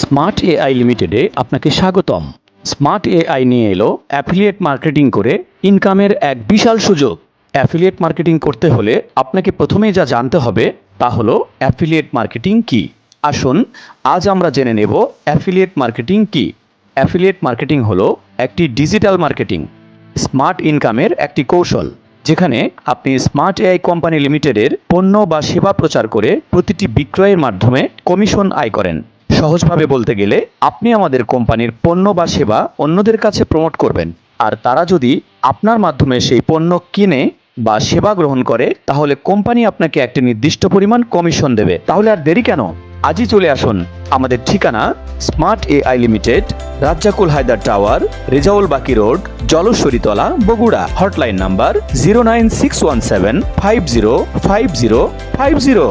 Smart AI লিমিটেডে আপনাকে স্বাগতম। স্মার্ট এআই নিয়ে এলো অ্যাফিলিয়েট মার্কেটিং করে ইনকামের এক বিশাল সুযোগ। অ্যাফিলিয়েট মার্কেটিং করতে হলে আপনাকে প্রথমেই যা জানতে হবে তা হলো অ্যাফিলিয়েট মার্কেটিং কি। আসুন আজ আমরা জেনে নেব অ্যাফিলিয়েট মার্কেটিং কি। অ্যাফিলিয়েট মার্কেটিং হলো একটি ডিজিটাল মার্কেটিং স্মার্ট ইনকামের একটি কৌশল, যেখানে আপনি স্মার্ট এআই কোম্পানি লিমিটেডের পণ্য বা সেবা প্রচার করে প্রতিটি বিক্রয়ের মাধ্যমে কমিশন আয় করেন। সহজভাবে বলতে গেলে আপনি আমাদের কোম্পানির পণ্য বা সেবা অন্যদের কাছে প্রমোট করবেন, আর তারা যদি আপনার মাধ্যমে সেই পণ্য কিনে বা সেবা গ্রহণ করে তাহলে কোম্পানি আপনাকে একটি নির্দিষ্ট পরিমাণ কমিশন দেবে। তাহলে আর দেরি কেন, আজই চলে আসুন। আমাদের ঠিকানা smart AI limited, Razzakul Haider tower, Rezaul Baki road, Jaleshwaritala, Bogura. Hotline number 09617505050।